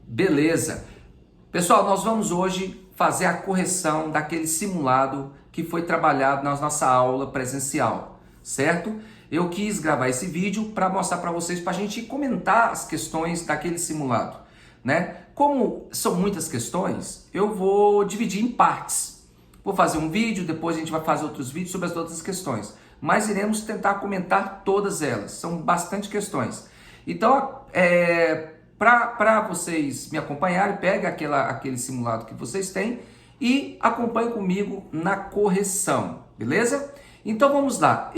Beleza. Pessoal, nós vamos hoje fazer a correção daquele simulado que foi trabalhado na nossa aula presencial, certo? Eu quis gravar esse vídeo para mostrar para vocês, para a gente comentar as questões daquele simulado, né? Como são muitas questões, eu vou dividir em partes. Vou fazer um vídeo, depois a gente vai fazer outros vídeos sobre as outras questões, mas iremos tentar comentar todas elas, são bastante questões. Então, para vocês me acompanharem, pega aquele simulado que vocês têm e acompanhe comigo na correção, beleza? Então vamos lá.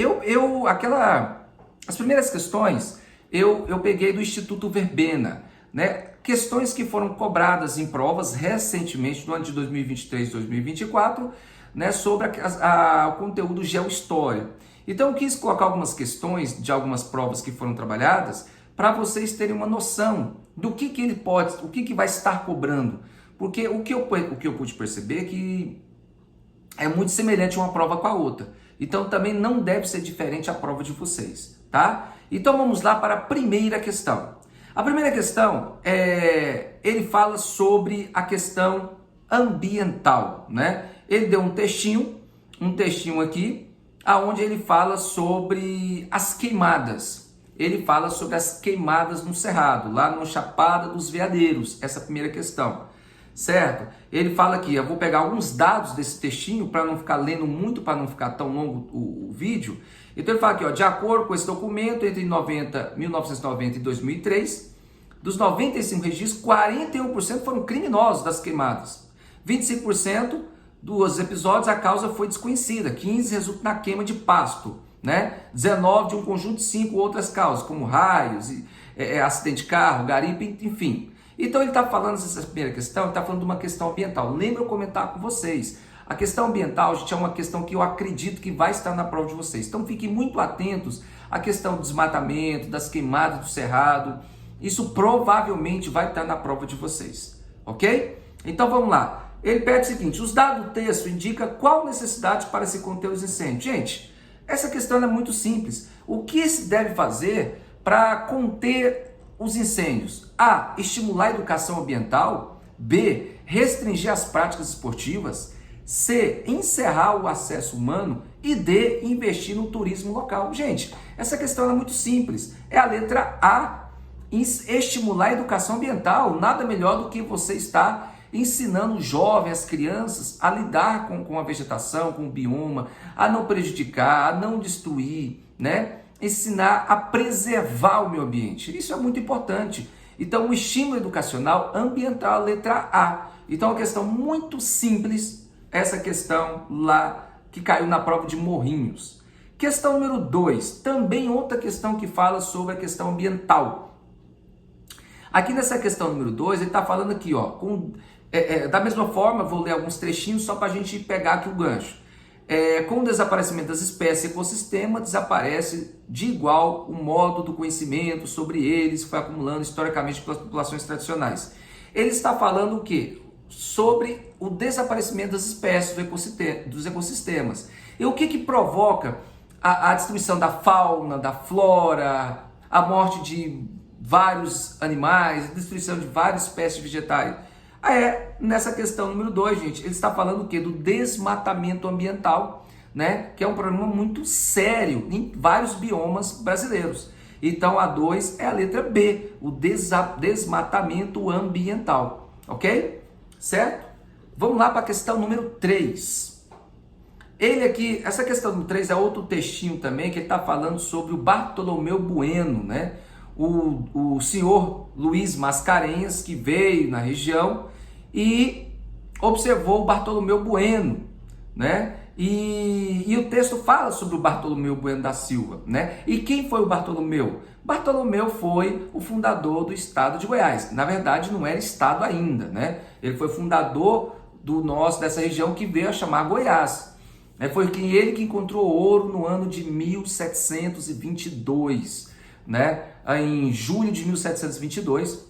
As primeiras questões eu peguei do Instituto Verbena, né? Questões que foram cobradas em provas recentemente, no ano de 2023 e 2024, né? Sobre o conteúdo Geohistória. Então eu quis colocar algumas questões de algumas provas que foram trabalhadas para vocês terem uma noção do que ele pode, o que vai estar cobrando. Porque o que eu pude perceber é que é muito semelhante uma prova com a outra. Então também não deve ser diferente a prova de vocês, tá? Então vamos lá para a primeira questão. A primeira questão, ele fala sobre a questão ambiental, né? Ele deu um textinho aqui, aonde ele fala sobre as queimadas. Ele fala sobre as queimadas no Cerrado, lá no Chapada dos Veadeiros, essa primeira questão, certo? Ele fala aqui, eu vou pegar alguns dados desse textinho para não ficar lendo muito, para não ficar tão longo o vídeo. Então ele fala aqui, ó, de acordo com esse documento, entre 1990 e 2003, dos 95 registros, 41% foram criminosos das queimadas. 25% dos episódios a causa foi desconhecida, 15% resulta na queima de pasto, né? 19 de um conjunto de 5 outras causas, como raios, acidente de carro, garimpo, enfim. Então ele está falando, essa primeira questão, ele está falando de uma questão ambiental. Lembra eu comentar com vocês, a questão ambiental, gente, é uma questão que eu acredito que vai estar na prova de vocês. Então fiquem muito atentos à questão do desmatamento, das queimadas do cerrado. Isso provavelmente vai estar na prova de vocês, ok? Então vamos lá. Ele pede o seguinte, os dados do texto indicam qual necessidade para se conter os incêndios. Gente, essa questão é muito simples. O que se deve fazer para conter os incêndios? A. Estimular a educação ambiental. B. Restringir as práticas esportivas. C. Encerrar o acesso humano. E D. Investir no turismo local. Gente, essa questão é muito simples. É a letra A. Estimular a educação ambiental. Nada melhor do que você estar ensinando os jovens, as crianças a lidar com a vegetação, com o bioma, a não prejudicar, a não destruir, né? Ensinar a preservar o meio ambiente. Isso é muito importante. Então, o estímulo educacional ambiental, letra A. Então, é uma questão muito simples, essa questão lá que caiu na prova de Morrinhos. Questão número 2, também outra questão que fala sobre a questão ambiental. Aqui nessa questão número 2, ele está falando aqui, ó, da mesma forma, vou ler alguns trechinhos só para a gente pegar aqui o gancho. Com o desaparecimento das espécies e ecossistema, desaparece de igual o modo do conhecimento sobre eles que foi acumulando historicamente pelas populações tradicionais. Ele está falando o quê? Sobre o desaparecimento das espécies dos ecossistemas. E o que provoca a destruição da fauna, da flora, a morte de vários animais, a destruição de várias espécies vegetais? Nessa questão número 2, gente, ele está falando o quê? Do desmatamento ambiental, né? Que é um problema muito sério em vários biomas brasileiros. Então a 2 é a letra B, o desmatamento ambiental, ok? Certo? Vamos lá para a questão número 3. Ele aqui, essa questão número 3 é outro textinho também, que ele está falando sobre o Bartolomeu Bueno, né? O senhor Luiz Mascarenhas, que veio na região e observou o Bartolomeu Bueno, né? E o texto fala sobre o Bartolomeu Bueno da Silva, né? E quem foi o Bartolomeu? Bartolomeu foi o fundador do estado de Goiás. Na verdade, não era estado ainda, né? Ele foi fundador dessa região que veio a chamar Goiás. Foi ele que encontrou ouro no ano de 1722, né? Em julho de 1722,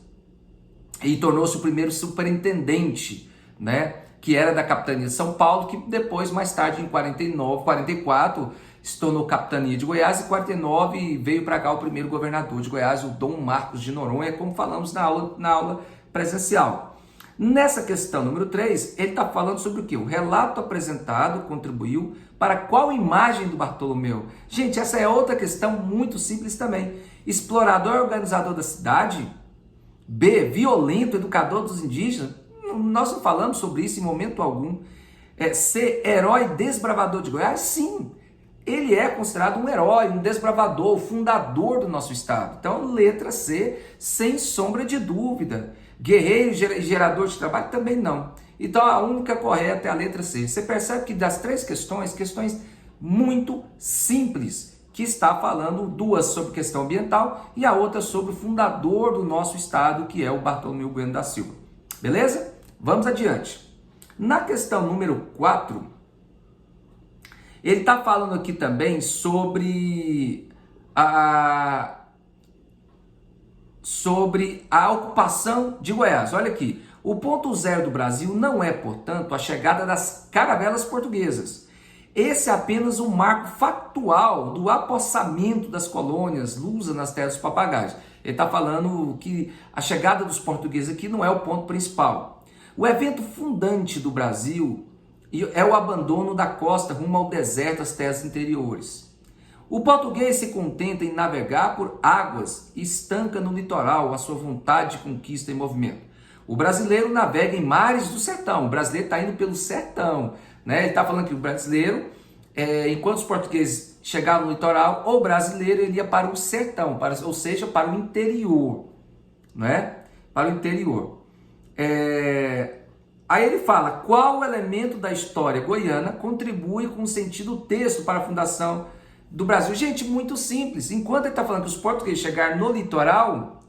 e tornou-se o primeiro superintendente, né? Que era da capitania de São Paulo, que depois, mais tarde, em 44, se tornou capitania de Goiás, e em 49 veio para cá o primeiro governador de Goiás, o Dom Marcos de Noronha, como falamos na aula presencial. Nessa questão número 3, ele está falando sobre o quê? O relato apresentado contribuiu para qual imagem do Bartolomeu? Gente, essa é outra questão muito simples também. Explorador e organizador da cidade? B, violento, educador dos indígenas? Nós não falamos sobre isso em momento algum. C, herói desbravador de Goiás? Sim, ele é considerado um herói, um desbravador, o fundador do nosso estado. Então, letra C, sem sombra de dúvida. Guerreiro e gerador de trabalho? Também não. Então, a única correta é a letra C. Você percebe que das 3 questões muito simples, que está falando 2 sobre questão ambiental e a outra sobre o fundador do nosso estado, que é o Bartolomeu Bueno da Silva. Beleza? Vamos adiante. Na questão número 4, ele está falando aqui também sobre a ocupação de Goiás. Olha aqui, o ponto zero do Brasil não é, portanto, a chegada das caravelas portuguesas. Esse é apenas um marco factual do apossamento das colônias lusas nas terras dos papagaios. Ele está falando que a chegada dos portugueses aqui não é o ponto principal. O evento fundante do Brasil é o abandono da costa rumo ao deserto, às terras interiores. O português se contenta em navegar por águas e estanca no litoral a sua vontade de conquista e movimento. O brasileiro navega em mares do sertão. O brasileiro está indo pelo sertão, né? Ele está falando que o brasileiro, enquanto os portugueses chegavam no litoral, o brasileiro ele ia para o sertão, ou seja, para o interior, né? Para o interior. Aí ele fala, qual elemento da história goiana contribui com o sentido do texto para a fundação do Brasil? Gente, muito simples. Enquanto ele está falando que os portugueses chegaram no litoral,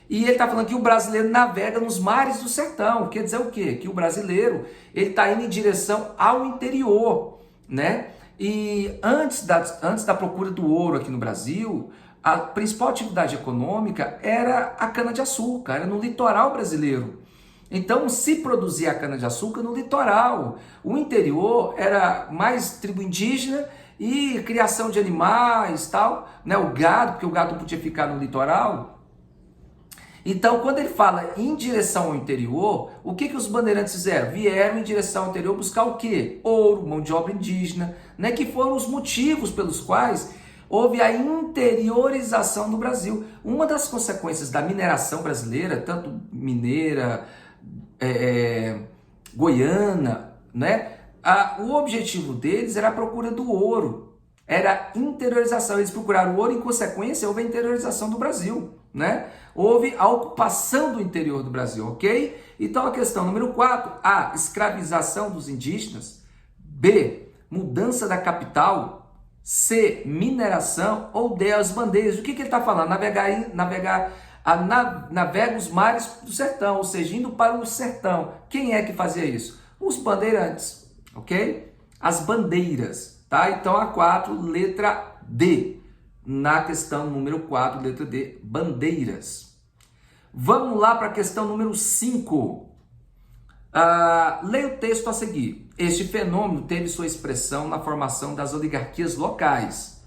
e ele está falando que o brasileiro navega nos mares do sertão. Quer dizer o quê? Que o brasileiro ele está indo em direção ao interior, né? E antes da procura do ouro aqui no Brasil, a principal atividade econômica era a cana-de-açúcar, era no litoral brasileiro. Então, se produzia a cana-de-açúcar no litoral. O interior era mais tribo indígena e criação de animais, tal, né? O gado, porque o gado não podia ficar no litoral. Então, quando ele fala em direção ao interior, o que os bandeirantes fizeram? Vieram em direção ao interior buscar o quê? Ouro, mão de obra indígena, né? Que foram os motivos pelos quais houve a interiorização do Brasil. Uma das consequências da mineração brasileira, tanto mineira, goiana, né? O objetivo deles era a procura do ouro, era a interiorização. Eles procuraram o ouro, em consequência, houve a interiorização do Brasil, né? Houve a ocupação do interior do Brasil, ok? Então a questão número 4, A, escravização dos indígenas, B, mudança da capital, C, mineração, ou D, as bandeiras. O que ele está falando? Navega os mares do sertão, ou seja, indo para o sertão. Quem é que fazia isso? Os bandeirantes, ok? As bandeiras, tá? Então a 4, letra D. Na questão número 4, letra D, bandeiras. Vamos lá para a questão número 5. Leia o texto a seguir. Este fenômeno teve sua expressão na formação das oligarquias locais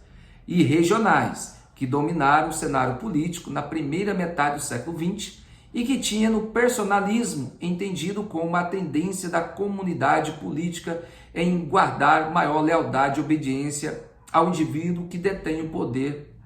e regionais, que dominaram o cenário político na primeira metade do século XX e que tinha no personalismo entendido como a tendência da comunidade política em guardar maior lealdade e obediência ao indivíduo que detém o poder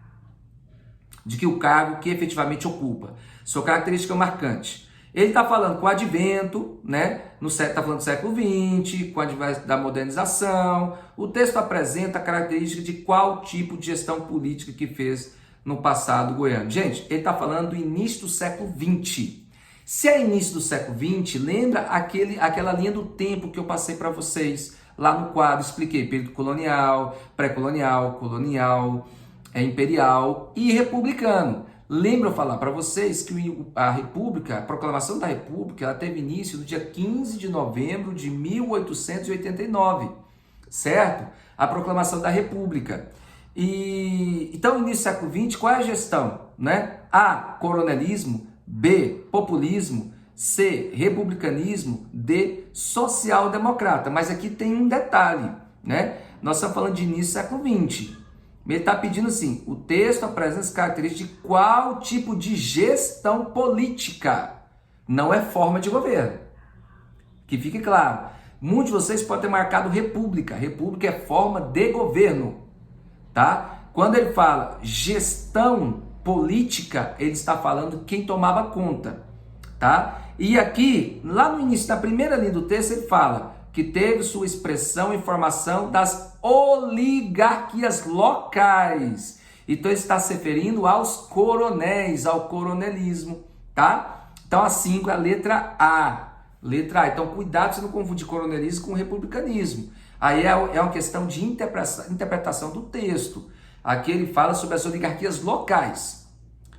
de que o cargo que efetivamente ocupa. Sua característica marcante. Ele está falando com o advento, né? Está falando do século XX, com o advento da modernização. O texto apresenta a característica de qual tipo de gestão política que fez no passado goiano. Gente, ele está falando do início do século XX. Se é início do século XX, lembra aquela linha do tempo que eu passei para vocês lá no quadro, expliquei período colonial, pré-colonial, colonial, imperial e republicano. Lembra eu falar para vocês que a República, a proclamação da República, ela teve início no dia 15 de novembro de 1889, certo? A proclamação da República. Então, início do século XX, qual é a gestão? Né? A, coronelismo, B, populismo, C, republicanismo, D, social-democrata. Mas aqui tem um detalhe, né? Nós estamos falando de início do século XX. Ele está pedindo assim, o texto apresenta as características de qual tipo de gestão política? não é forma de governo. Que fique claro. Muitos de vocês podem ter marcado república. República é forma de governo, tá? Quando ele fala gestão política, ele está falando quem tomava conta, tá? E aqui, lá no início, na primeira linha do texto, ele fala que teve sua expressão em formação das oligarquias locais. Então ele está se referindo aos coronéis, ao coronelismo, tá? Então a 5 é a letra A. Letra A. Então cuidado se não confundir coronelismo com republicanismo. Aí é uma questão de interpretação do texto. Aqui ele fala sobre as oligarquias locais.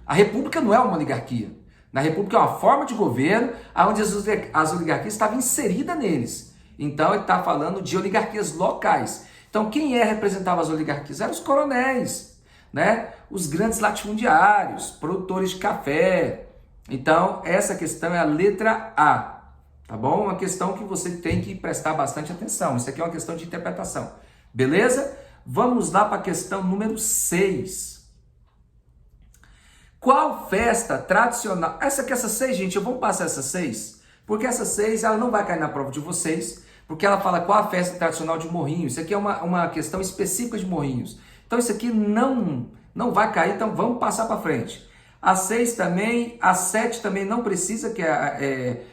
A república não é uma oligarquia. Na república é uma forma de governo onde as oligarquias estavam inseridas neles. Então ele está falando de oligarquias locais. Então quem representava as oligarquias? Eram os coronéis, né? Os grandes latifundiários, produtores de café. Então essa questão é a letra A. Tá bom? Uma questão que você tem que prestar bastante atenção. Isso aqui é uma questão de interpretação. Beleza? Vamos lá para a questão número 6. Qual festa tradicional? Essa 6, gente, eu vou passar essa 6, porque essa 6 ela não vai cair na prova de vocês, porque ela fala qual a festa tradicional de Morrinhos. Isso aqui é uma questão específica de Morrinhos. Então isso aqui não vai cair, então vamos passar para frente. A 6 também, a 7 também não precisa, que é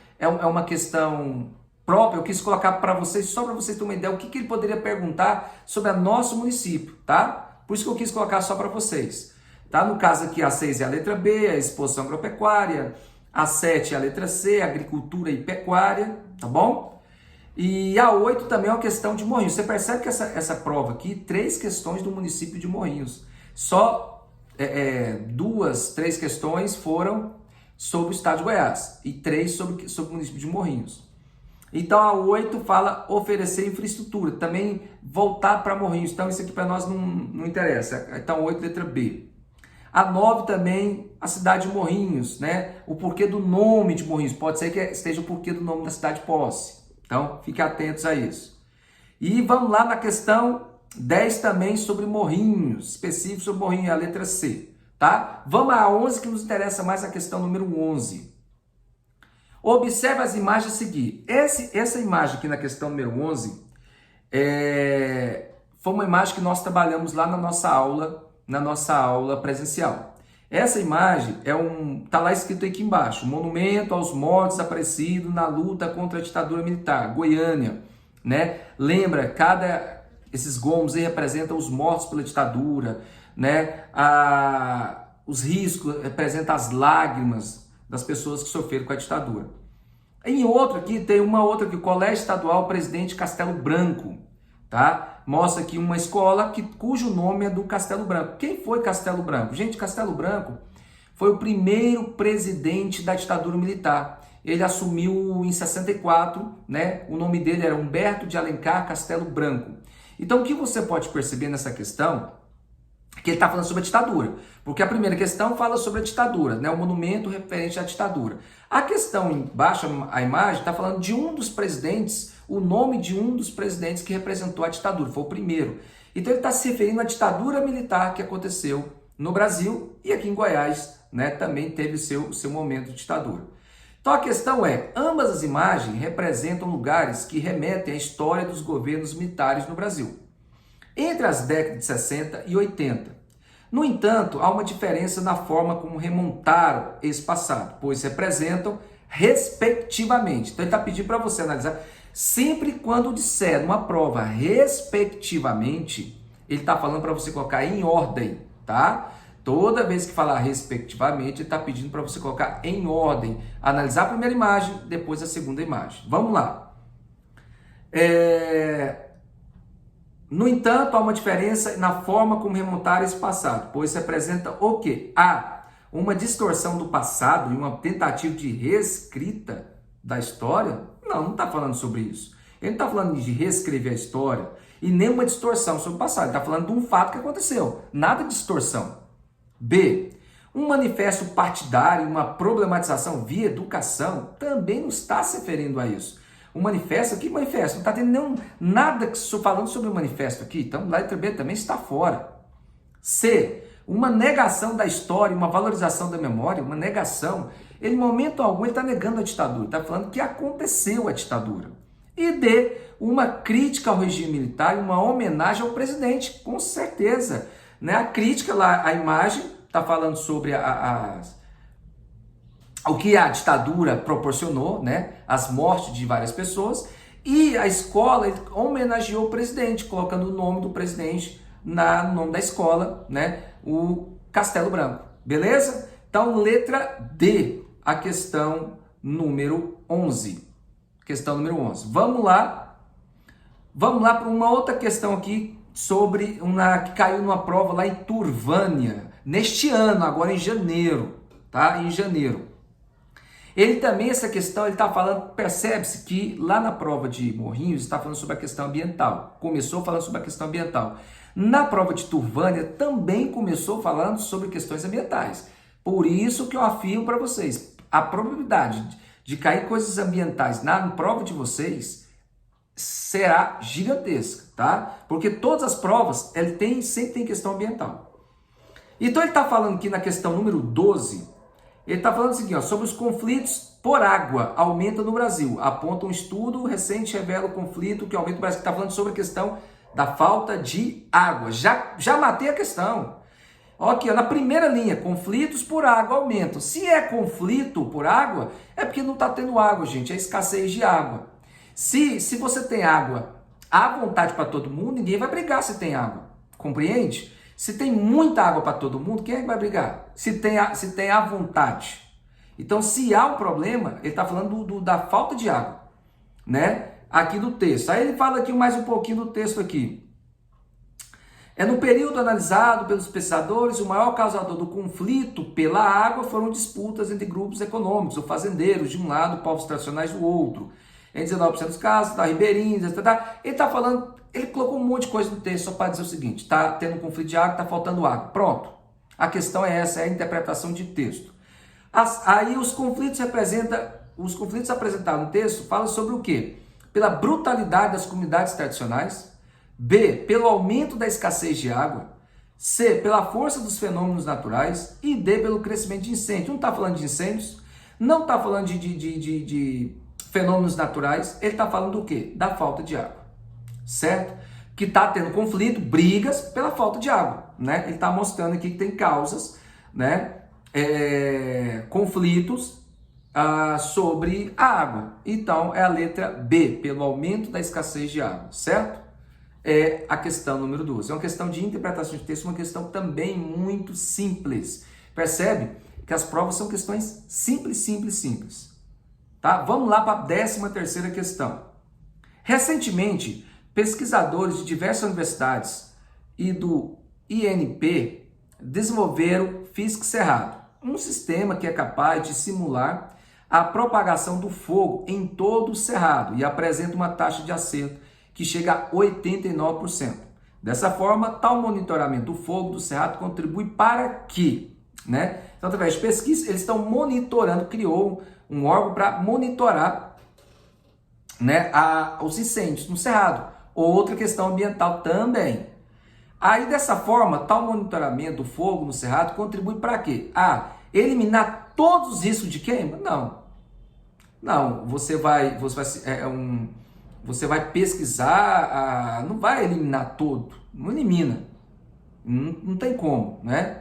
uma questão própria. Eu quis colocar para vocês, só para vocês terem uma ideia, o que ele poderia perguntar sobre o nosso município, tá? Por isso que eu quis colocar só para vocês. Tá? No caso aqui, a 6 é a letra B, a exposição agropecuária. A 7 é a letra C, agricultura e pecuária, tá bom? E a 8 também é uma questão de Morrinhos. Você percebe que essa prova aqui, 3 questões do município de Morrinhos. Só 2, 3 questões foram sobre o estado de Goiás e 3 sobre o município de Morrinhos. Então a 8 fala oferecer infraestrutura, também voltar para Morrinhos. Então isso aqui para nós não interessa. Então 8, letra B. A 9 também, a cidade de Morrinhos, né? O porquê do nome de Morrinhos. Pode ser que esteja o porquê do nome da cidade de Posse. Então fiquem atentos a isso. E vamos lá na questão 10 também sobre Morrinhos, específico sobre Morrinhos, a letra C. Tá? Vamos a 11, que nos interessa mais a questão número 11. Observe as imagens a seguir. Essa imagem aqui na questão número 11 foi uma imagem que nós trabalhamos lá na nossa aula presencial. Essa imagem tá lá escrito aqui embaixo: monumento aos mortos desaparecidos na luta contra a ditadura militar, Goiânia, né? Lembra, esses gomos aí representam os mortos pela ditadura, né? Os riscos representam as lágrimas das pessoas que sofreram com a ditadura. Em outro aqui, tem uma outra aqui, Colégio Estadual Presidente Castelo Branco, tá? Mostra aqui uma escola cujo nome é do Castelo Branco. Quem foi Castelo Branco? Gente, Castelo Branco foi o primeiro presidente da ditadura militar. Ele assumiu em 64, né? O nome dele era Humberto de Alencar Castelo Branco. Então, o que você pode perceber nessa questão é que ele está falando sobre a ditadura, porque a primeira questão fala sobre a ditadura, né? O monumento referente à ditadura. A questão embaixo, a imagem, está falando de um dos presidentes, o nome de um dos presidentes que representou a ditadura, foi o primeiro. Então ele está se referindo à ditadura militar que aconteceu no Brasil e aqui em Goiás, né? Também teve seu momento de ditadura. Então a questão ambas as imagens representam lugares que remetem à história dos governos militares no Brasil, entre as décadas de 60 e 80. No entanto, há uma diferença na forma como remontaram esse passado, pois representam respectivamente. Então ele está pedindo para você analisar, sempre quando disser numa prova respectivamente, ele está falando para você colocar em ordem, tá? Toda vez que falar respectivamente, ele está pedindo para você colocar em ordem, analisar a primeira imagem, depois a segunda imagem. Vamos lá. No entanto, há uma diferença na forma como remontar esse passado, pois representa o quê? Uma distorção do passado e uma tentativa de reescrita da história? Não está falando sobre isso. Ele não está falando de reescrever a história e nem uma distorção sobre o passado. Ele está falando de um fato que aconteceu. Nada de distorção. B. Um manifesto partidário, uma problematização via educação, também não está se referindo a isso. Um manifesto, que manifesto? Não está tendo nada que estou falando sobre o manifesto aqui. Então, letra B também está fora. C. Uma negação da história, uma valorização da memória, uma negação. Ele, em momento algum, ele está negando a ditadura, está falando que aconteceu a ditadura. E D, uma crítica ao regime militar e uma homenagem ao presidente, com certeza. Né? A crítica lá, a imagem, está falando sobre o que a ditadura proporcionou, né? As mortes de várias pessoas, e a escola ele homenageou o presidente, colocando o nome do presidente no nome da escola, né? O Castelo Branco, beleza? Então, letra D, a questão número 11. Questão número 11. Vamos lá para uma outra questão aqui, sobre que caiu numa prova lá em Turvânia, neste ano, agora em janeiro, tá? Em janeiro. Ele também, essa questão, ele está falando, percebe-se que lá na prova de Morrinhos está falando sobre a questão ambiental. Começou falando sobre a questão ambiental. Na prova de Turvânia também começou falando sobre questões ambientais. Por isso que eu afirmo para vocês, a probabilidade de cair coisas ambientais na prova de vocês será gigantesca, tá? Porque todas as provas, sempre tem questão ambiental. Então ele está falando aqui na questão número 12, ele está falando o seguinte, ó, sobre os conflitos por água aumentam no Brasil. Aponta um estudo recente, revela o conflito que aumenta no Brasil. Está falando sobre a questão da falta de água. Já matei a questão. Ó, aqui, ó, na primeira linha, conflitos por água aumentam. Se é conflito por água, é porque não está tendo água, gente. É escassez de água. Se você tem água à vontade para todo mundo, ninguém vai brigar se tem água. Compreende? Se tem muita água para todo mundo, quem é que vai brigar? Se tem à vontade. Então, se há um problema, ele está falando da falta de água, né? Aqui do texto. Aí ele fala aqui mais um pouquinho do texto aqui. No período analisado pelos pesquisadores, o maior causador do conflito pela água foram disputas entre grupos econômicos, ou fazendeiros de um lado, povos tradicionais do outro. Em 19% dos casos, da ribeirinhos, etc. Ele está falando, ele colocou um monte de coisa no texto só para dizer o seguinte, está tendo um conflito de água, está faltando água. Pronto. A questão é essa, é a interpretação de texto. Aí os conflitos apresentados no texto falam sobre o quê? Pela brutalidade das comunidades tradicionais, B, pelo aumento da escassez de água, C, pela força dos fenômenos naturais e D, pelo crescimento de incêndios. Não está falando de incêndios, não está falando de fenômenos naturais, ele está falando do quê? Da falta de água, certo? Que está tendo conflito, brigas pela falta de água, né? Ele está mostrando aqui que tem causas, né? Conflitos sobre a água. Então, é a letra B, pelo aumento da escassez de água, certo? É a questão número 12. É uma questão de interpretação de texto, uma questão também muito simples. Percebe que as provas são questões simples. Tá? Vamos lá para a 13ª questão. Recentemente, pesquisadores de diversas universidades e do INP desenvolveram Físico Cerrado, um sistema que é capaz de simular a propagação do fogo em todo o cerrado e apresenta uma taxa de acerto que chega a 89%. Dessa forma, tal monitoramento do fogo do cerrado contribui para que, né? Então, através de pesquisa, eles estão monitorando, criou um órgão para monitorar, né, os incêndios no cerrado. Outra questão ambiental também. Aí, dessa forma, tal monitoramento do fogo no cerrado contribui para quê? Eliminar todos os riscos de queima? Não, você vai pesquisar, não vai eliminar todo, não elimina, não tem como, né?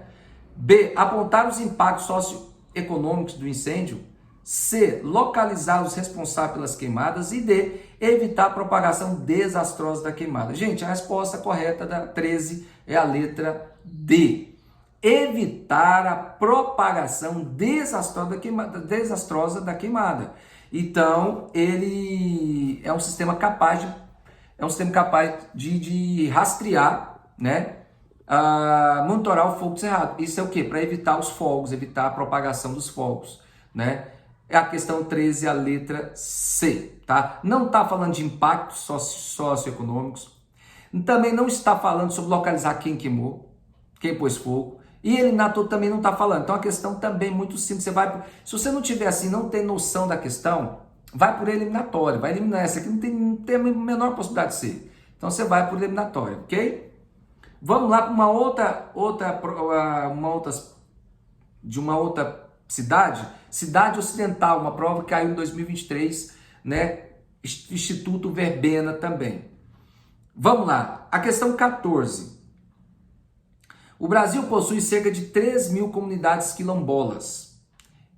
B, apontar os impactos socioeconômicos do incêndio. C, localizar os responsáveis pelas queimadas. E D, evitar a propagação desastrosa da queimada. Gente, a resposta correta da 13 é a letra D. Evitar a propagação desastrosa da queimada. Então, ele é um sistema capaz de rastrear, né? Monitorar o fogo do cerrado. Isso é o quê? Para evitar os fogos, evitar a propagação dos fogos, né? É a questão 13, a letra C, tá? Não está falando de impactos socioeconômicos. Também não está falando sobre localizar quem queimou, quem pôs fogo. E eliminar tudo também não está falando. Então a questão também é muito simples. Se você não tiver assim, não tem noção da questão, vai por eliminatória. Vai eliminar essa aqui, não tem a menor possibilidade de ser. Então você vai por eliminatória, ok? Vamos lá para uma outra cidade Cidade Ocidental, uma prova que caiu em 2023, né? Instituto Verbena também. Vamos lá, a questão 14. O Brasil possui cerca de 3.000 comunidades quilombolas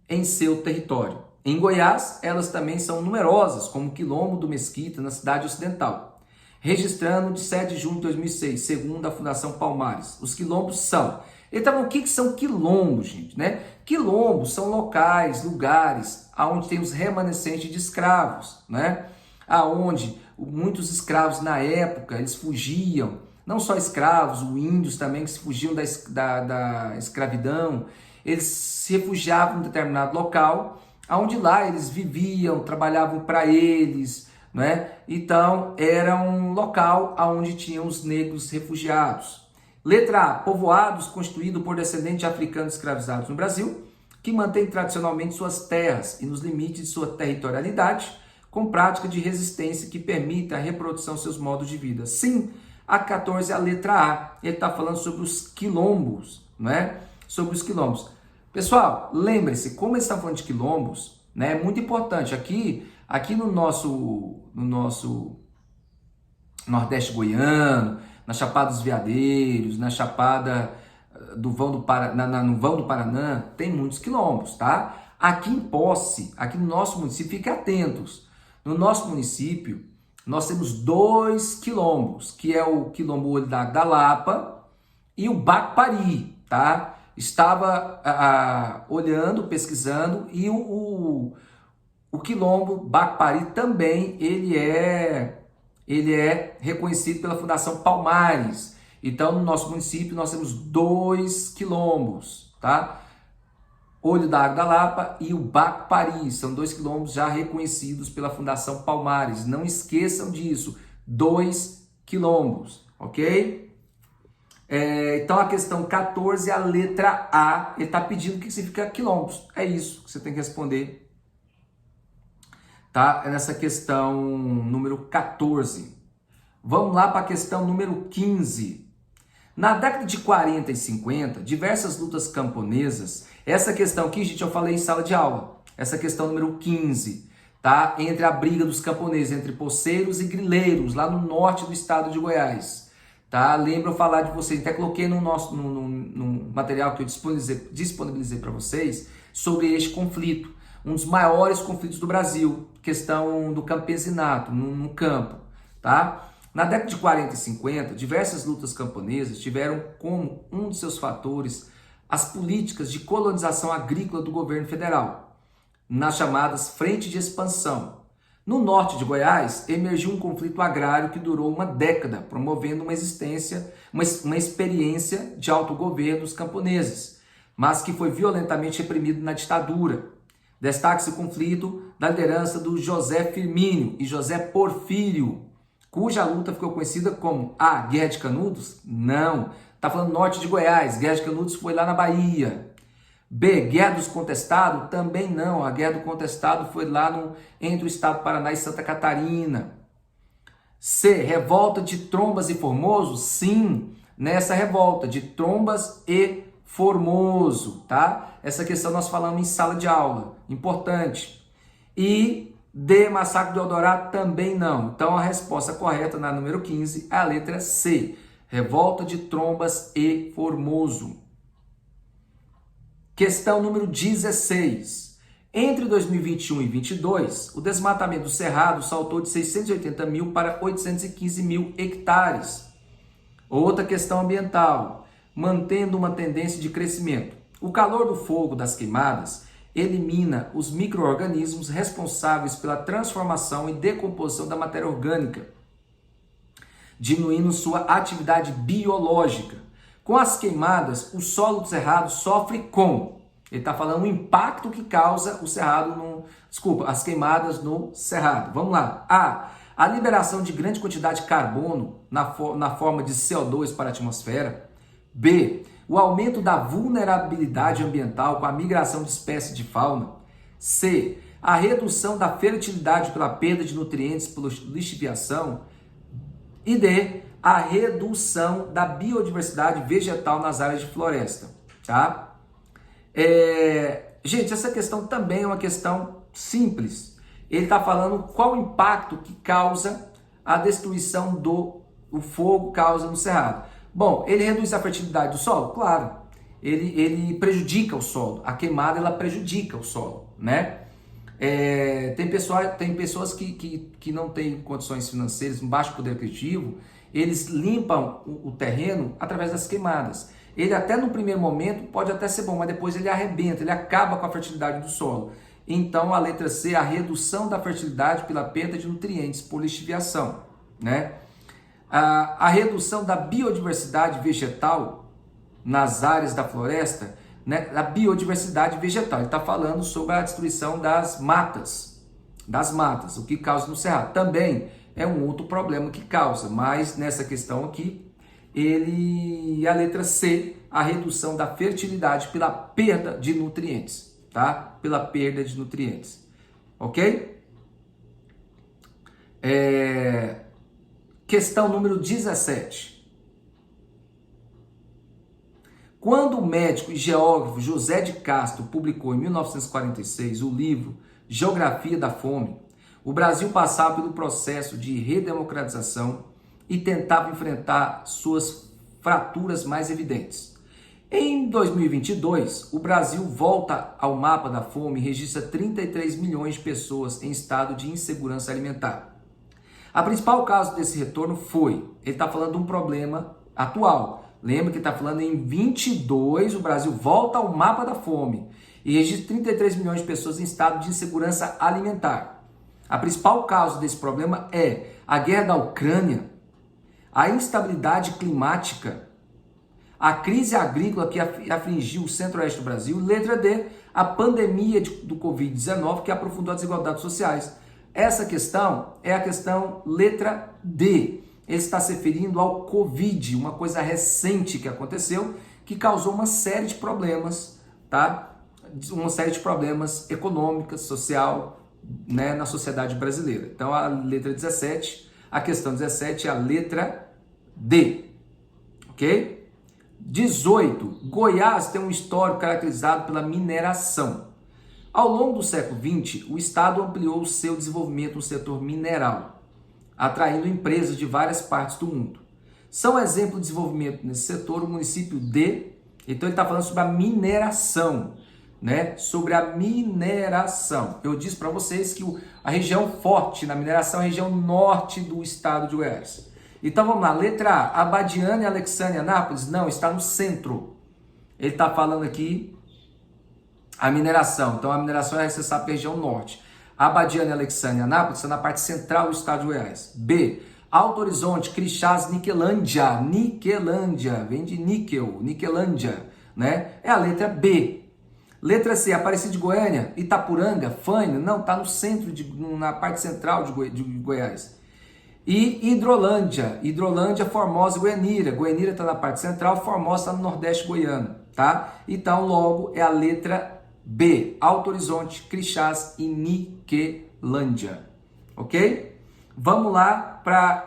em seu território. Em Goiás, elas também são numerosas, como o Quilombo do Mesquita, na Cidade Ocidental, registrando de 7 de junho de 2006, segundo a Fundação Palmares. Os quilombos são... Então, o que são quilombos, gente? Né? Quilombos são locais, lugares, onde tem os remanescentes de escravos, né? Aonde muitos escravos na época, eles fugiam, não só escravos, os índios também que se fugiam da escravidão, eles se refugiavam em determinado local, onde lá eles viviam, trabalhavam para eles, né? Então era um local onde tinham os negros refugiados. Letra A, povoados constituídos por descendentes de africanos escravizados no Brasil, que mantêm tradicionalmente suas terras e nos limites de sua territorialidade, com prática de resistência que permita a reprodução de seus modos de vida. Sim, a 14 é a letra A. Ele está falando sobre os quilombos, né? Sobre os quilombos. Pessoal, lembre-se, como eles estão falando de quilombos, né? É muito importante. Aqui no nosso Nordeste goiano, na Chapada dos Veadeiros, na Chapada do Vão do Paraná, no Vão do Paraná, tem muitos quilombos, tá? Aqui em Posse, aqui no nosso município, fiquem atentos. No nosso município, nós temos 2 quilombos, que é o Quilombo Olho da Lapa e o Bacpari, tá? Estava olhando, pesquisando, e o Quilombo Bacpari também, ele é reconhecido pela Fundação Palmares. Então, no nosso município, nós temos 2 quilombos, tá? Olho da Água da Lapa e o Bacpari, são 2 quilombos já reconhecidos pela Fundação Palmares. Não esqueçam disso, 2 quilombos, ok? Então a questão 14, a letra A, ele está pedindo o que significa quilombos. É isso que você tem que responder, tá? É nessa questão número 14. Vamos lá para a questão número 15. Na década de 40 e 50, diversas lutas camponesas, essa questão aqui, gente, eu falei em sala de aula, essa questão número 15, tá? Entre a briga dos camponeses, entre poceiros e grileiros, lá no norte do estado de Goiás, tá? Lembra eu falar de vocês, até coloquei no material que eu disponibilizei para vocês sobre este conflito, um dos maiores conflitos do Brasil, questão do campesinato, no campo, tá? Na década de 40 e 50, diversas lutas camponesas tiveram como um de seus fatores as políticas de colonização agrícola do governo federal, nas chamadas frentes de expansão. No norte de Goiás, emergiu um conflito agrário que durou uma década, promovendo uma experiência de autogoverno dos camponeses, mas que foi violentamente reprimido na ditadura. Destaca-se o conflito da liderança do José Firmínio e José Porfírio, cuja luta ficou conhecida como a Guerra de Canudos? Não, está falando norte de Goiás, Guerra de Canudos foi lá na Bahia. B, Guerra dos Contestados? Também não, a Guerra do Contestado foi lá entre o estado do Paraná e Santa Catarina. C, Revolta de Trombas e Formoso? Sim, nessa revolta de Trombas e Formoso, tá? Essa questão nós falamos em sala de aula, importante. E D, Massacre do Eldorado? Também não. Então a resposta correta na número 15 é a letra C, Revolta de Trombas e Formoso. Questão número 16. Entre 2021 e 2022, o desmatamento do Cerrado saltou de 680 mil para 815 mil hectares. Outra questão ambiental, mantendo uma tendência de crescimento. O calor do fogo das queimadas elimina os micro-organismos responsáveis pela transformação e decomposição da matéria orgânica, diminuindo sua atividade biológica. Com as queimadas, o solo do cerrado sofre com... Ele está falando o impacto que causa o cerrado as queimadas no cerrado. Vamos lá. A liberação de grande quantidade de carbono na forma de CO2 para a atmosfera. B, o aumento da vulnerabilidade ambiental com a migração de espécies de fauna. C, a redução da fertilidade pela perda de nutrientes por lixiviação. E D, a redução da biodiversidade vegetal nas áreas de floresta, tá? Gente, essa questão também é uma questão simples. Ele está falando qual o impacto que causa a destruição o fogo causa no cerrado. Bom, ele reduz a fertilidade do solo? Claro. Ele prejudica o solo. A queimada, ela prejudica o solo, né? Tem pessoas que não têm condições financeiras, um baixo poder aquisitivo, eles limpam o terreno através das queimadas. Ele até no primeiro momento pode até ser bom, mas depois ele arrebenta, ele acaba com a fertilidade do solo. Então a letra C, a redução da fertilidade pela perda de nutrientes por lixiviação, né? A redução da biodiversidade vegetal nas áreas da floresta, né? A biodiversidade vegetal, ele está falando sobre a destruição das matas, o que causa no cerrado. Também é um outro problema que causa, mas nessa questão aqui, a letra C, a redução da fertilidade pela perda de nutrientes, tá? Pela perda de nutrientes, ok? Questão número 17. Quando o médico e geógrafo José de Castro publicou em 1946 o livro Geografia da Fome, o Brasil passava pelo processo de redemocratização e tentava enfrentar suas fraturas mais evidentes. Em 2022, o Brasil volta ao mapa da fome e registra 33 milhões de pessoas em estado de insegurança alimentar. A principal causa desse retorno ele está falando de um problema atual. Lembra que está falando em 22, o Brasil volta ao mapa da fome e registra 33 milhões de pessoas em estado de insegurança alimentar. A principal causa desse problema é a guerra da Ucrânia, a instabilidade climática, a crise agrícola que afligiu o centro-oeste do Brasil. Letra D, a pandemia do Covid-19 que aprofundou as desigualdades sociais. Essa questão é a questão letra D. Ele está se referindo ao Covid, uma coisa recente que aconteceu, que causou uma série de problemas, tá? Uma série de problemas econômicos, social, né, na sociedade brasileira. Então a letra 17, a questão 17 é a letra D, ok? 18, Goiás tem um histórico caracterizado pela mineração. Ao longo do século XX, o Estado ampliou o seu desenvolvimento no setor mineral, atraindo empresas de várias partes do mundo. São exemplo de desenvolvimento nesse setor o município de... Então ele está falando sobre a mineração, né? Sobre a mineração. Eu disse para vocês que a região forte na mineração é a região norte do estado de Goiás. Então vamos lá, letra A, Abadiânia, Alexandria, Anápolis? Não, está no centro. Ele está falando aqui a mineração. Então a mineração você sabe que é a região norte. Abadiânia, Alexandria, Anápolis está na parte central do estado de Goiás. B, Alto Horizonte, Crixás, Niquelândia. Niquelândia, vem de níquel, Niquelândia, né? É a letra B. Letra C, Aparecida de Goiânia, Itapuranga, Faina, não, está no centro, na parte central de Goiás. E Hidrolândia, Formosa e Goianira. Goianira está na parte central, Formosa está no nordeste goiano, tá? Então, logo, é a letra B, Alto Horizonte, Crixás e Niquelândia, ok? Vamos lá,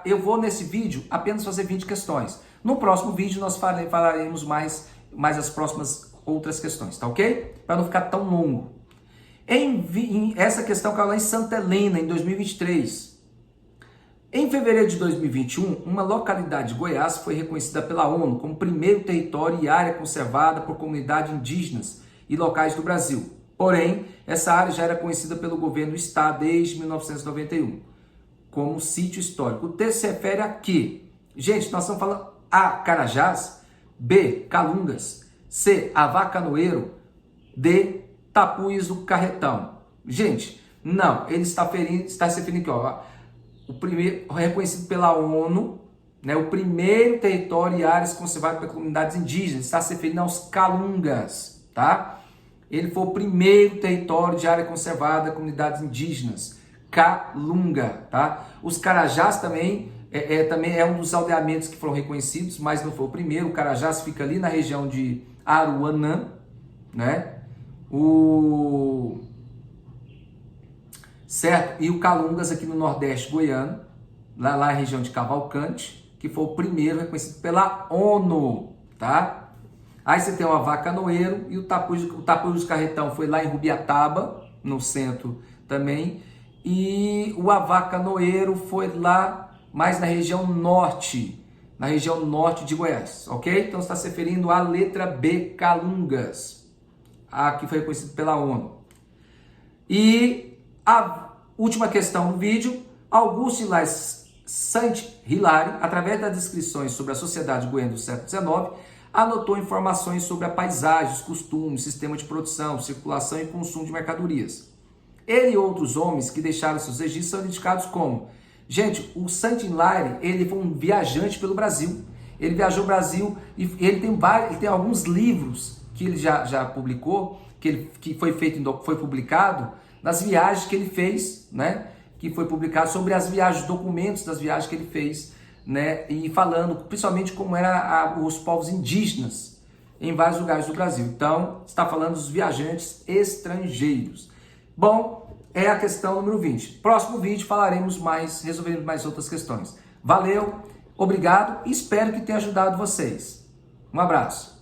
eu vou nesse vídeo apenas fazer 20 questões. No próximo vídeo nós falaremos mais as próximas outras questões, tá ok? Para não ficar tão longo. Essa questão caiu lá em Santa Helena, em 2023. Em fevereiro de 2021, uma localidade de Goiás foi reconhecida pela ONU como primeiro território e área conservada por comunidades indígenas e locais do Brasil. Porém, essa área já era conhecida pelo governo do estado desde 1991 como sítio histórico. O texto se refere a quê? Gente, nós estamos falando A, Carajás, B, Calungas, C, Avacanoeiro, D, Tapuias do Carretão. Gente, não, ele está se referindo aqui, ó, o primeiro, reconhecido pela ONU, né, o primeiro território e áreas conservadas por comunidades indígenas, está se referindo aos Calungas, tá? Ele foi o primeiro território de área conservada por comunidades indígenas, Calunga, tá? Os Carajás também é um dos aldeamentos que foram reconhecidos, mas não foi o primeiro. O Carajás fica ali na região de Aruanã, né? Certo? E o Calungas aqui no Nordeste goiano, lá na região de Cavalcante, que foi o primeiro reconhecido pela ONU, tá? Aí você tem o Avacanoeiro e o Tapujos Carretão foi lá em Rubiataba, no centro também. E o Avacanoeiro foi lá mais na região norte de Goiás, ok? Então você está se referindo à letra B, Calungas, a que foi reconhecido pela ONU. E a última questão do vídeo, Augusto Hilaire Saint-Hilaire, através das descrições sobre a sociedade goiana do século XIX, anotou informações sobre a paisagem, os costumes, sistema de produção, circulação e consumo de mercadorias. Ele e outros homens que deixaram seus registros são indicados como... Gente, o Saint-Hilaire, ele foi um viajante pelo Brasil. Ele viajou o Brasil e ele tem alguns livros que ele já publicou, que foi publicado nas viagens que ele fez, né? Que foi publicado sobre as viagens, documentos das viagens que ele fez, né? E falando principalmente como eram os povos indígenas em vários lugares do Brasil. Então, está falando dos viajantes estrangeiros. Bom, é a questão número 20. Próximo vídeo resolveremos mais outras questões. Valeu, obrigado e espero que tenha ajudado vocês. Um abraço.